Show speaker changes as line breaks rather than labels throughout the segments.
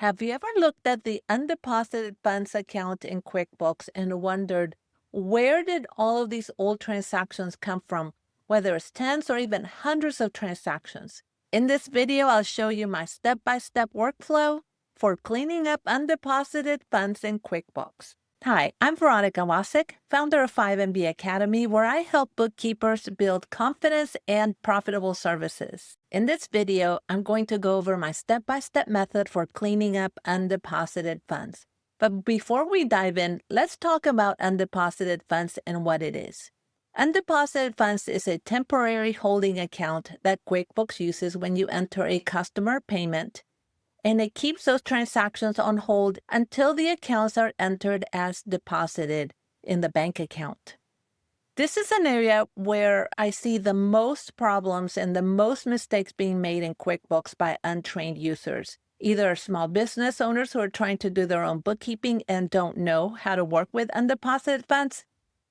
Have you ever looked at the undeposited funds account in QuickBooks and wondered where did all of these old transactions come from, whether it's tens or even hundreds of transactions? In this video, I'll show you my step-by-step workflow for cleaning up undeposited funds in QuickBooks. Hi, I'm Veronica Wasek, founder of 5MB Academy, where I help bookkeepers build confidence and profitable services. In this video, I'm going to go over my step-by-step method for cleaning up undeposited funds. But before we dive in, let's talk about undeposited funds and what it is. Undeposited funds is a temporary holding account that QuickBooks uses when you enter a customer payment, and it keeps those transactions on hold until the accounts are entered as deposited in the bank account. This is an area where I see the most problems and the most mistakes being made in QuickBooks by untrained users, either small business owners who are trying to do their own bookkeeping and don't know how to work with undeposited funds,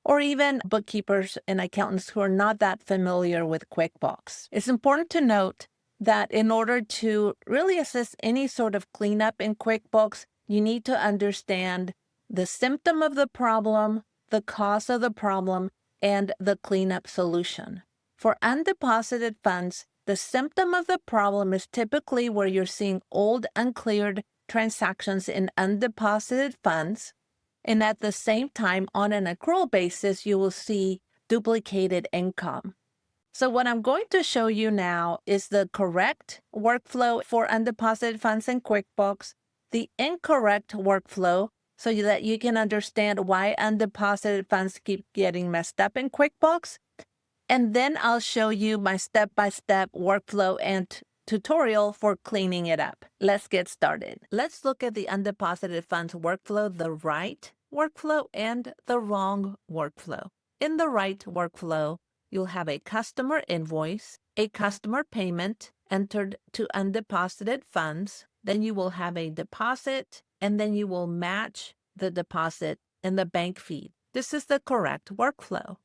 or even bookkeepers and accountants who are not that familiar with QuickBooks. It's important to note that in order to really assist any sort of cleanup in QuickBooks, you need to understand the symptom of the problem, the cause of the problem, and the cleanup solution. For undeposited funds, the symptom of the problem is typically where you're seeing old uncleared transactions in undeposited funds, and at the same time, on an accrual basis, you will see duplicated income. So what I'm going to show you now is the correct workflow for undeposited funds in QuickBooks, the incorrect workflow so that you can understand why undeposited funds keep getting messed up in QuickBooks. And then I'll show you my step-by-step workflow and tutorial for cleaning it up. Let's get started. Let's look at the undeposited funds workflow, the right workflow and the wrong workflow. In the right workflow, you'll have a customer invoice, a customer payment entered to undeposited funds, then you will have a deposit, and then you will match the deposit in the bank feed. This is the correct workflow.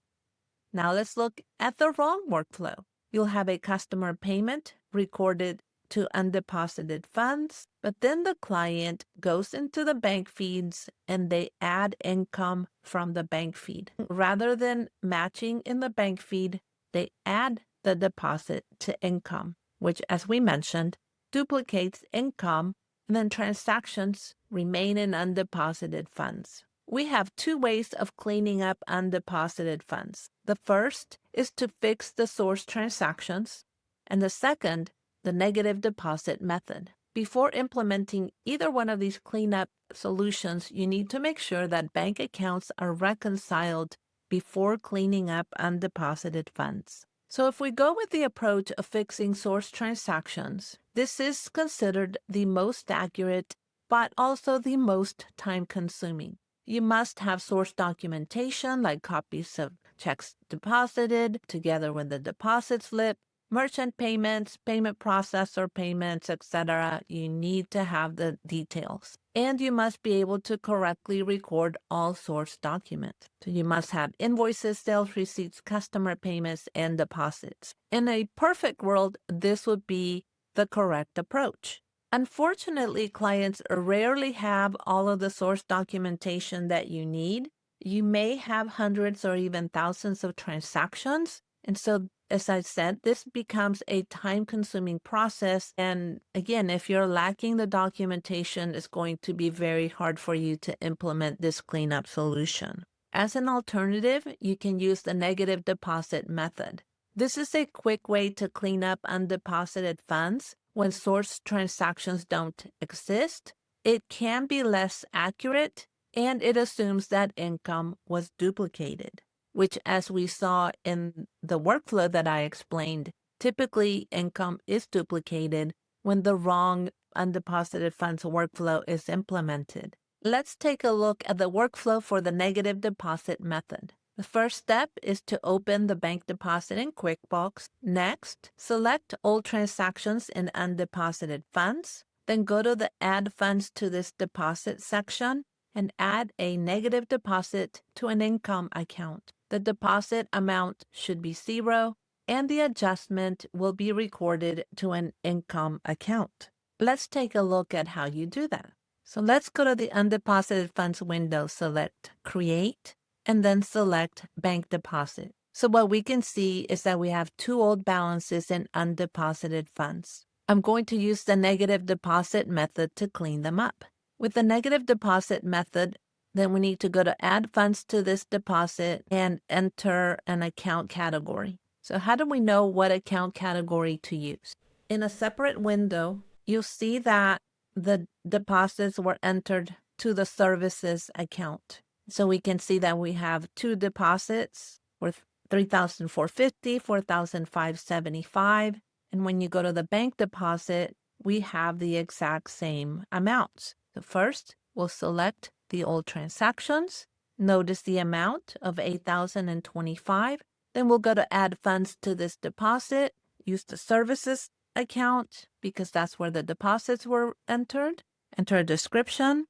Now let's look at the wrong workflow. You'll have a customer payment recorded to undeposited funds, but then the client goes into the bank feeds and they add income from the bank feed. Rather than matching in the bank feed, they add the deposit to income, which, as we mentioned, duplicates income, and then transactions remain in undeposited funds. We have two ways of cleaning up undeposited funds. The first is to fix the source transactions, and the second, the negative deposit method. Before implementing either one of these cleanup solutions, you need to make sure that bank accounts are reconciled before cleaning up undeposited funds. So if we go with the approach of fixing source transactions, this is considered the most accurate, but also the most time-consuming. You must have source documentation like copies of checks deposited together with the deposit slip, merchant payments, payment processor payments, etc. You need to have the details. And you must be able to correctly record all source documents. So you must have invoices, sales receipts, customer payments, and deposits. In a perfect world, this would be the correct approach. Unfortunately, clients rarely have all of the source documentation that you need. You may have hundreds or even thousands of transactions. And so, as I said, this becomes a time-consuming process. And again, if you're lacking the documentation, it's going to be very hard for you to implement this cleanup solution. As an alternative, you can use the negative deposit method. This is a quick way to clean up undeposited funds when source transactions don't exist. It can be less accurate, and it assumes that income was duplicated, which, as we saw in the workflow that I explained, typically income is duplicated when the wrong undeposited funds workflow is implemented. Let's take a look at the workflow for the negative deposit method. The first step is to open the bank deposit in QuickBooks. Next, select all transactions in undeposited funds. Then go to the Add Funds to this deposit section and add a negative deposit to an income account. The deposit amount should be 0, and the adjustment will be recorded to an income account. Let's take a look at how you do that. So let's go to the Undeposited Funds window, select Create, and then select Bank Deposit. So what we can see is that we have two old balances in undeposited funds. I'm going to use the negative deposit method to clean them up. With the negative deposit method, then we need to go to Add Funds to this deposit and enter an account category. So how do we know what account category to use? In a separate window, you'll see that the deposits were entered to the services account. So we can see that we have two deposits worth $3,450, $4,575. And when you go to the bank deposit, we have the exact same amounts. So first, we'll select the old transactions. Notice the amount of $8,025. Then we'll go to Add Funds to this deposit, use the services account because that's where the deposits were entered. Enter a description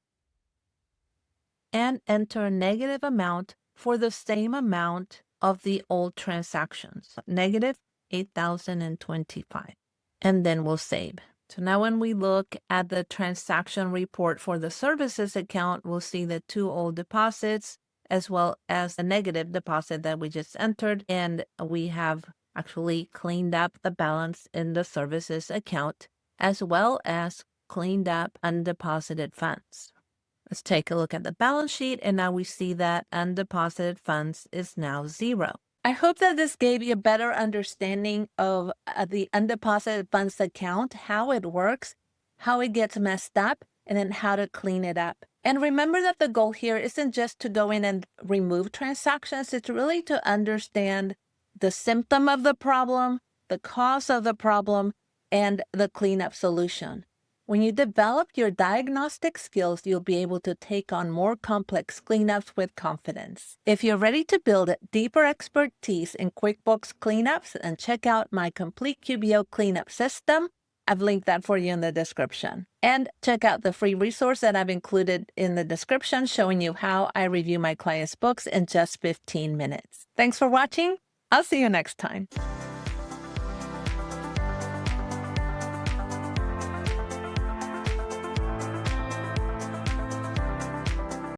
and enter a negative amount for the same amount of the old transactions, negative $8,025. And then we'll save. So now when we look at the transaction report for the services account, we'll see the two old deposits as well as the negative deposit that we just entered. And we have actually cleaned up the balance in the services account as well as cleaned up undeposited funds. Let's take a look at the balance sheet, and now we see that undeposited funds is now 0. I hope that this gave you a better understanding of the undeposited funds account, how it works, how it gets messed up, and then how to clean it up. And remember that the goal here isn't just to go in and remove transactions, it's really to understand the symptom of the problem, the cause of the problem, and the cleanup solution. When you develop your diagnostic skills, you'll be able to take on more complex cleanups with confidence. If you're ready to build deeper expertise in QuickBooks cleanups, then check out my complete QBO cleanup system. I've linked that for you in the description. And check out the free resource that I've included in the description showing you how I review my clients' books in just 15 minutes. Thanks for watching. I'll see you next time.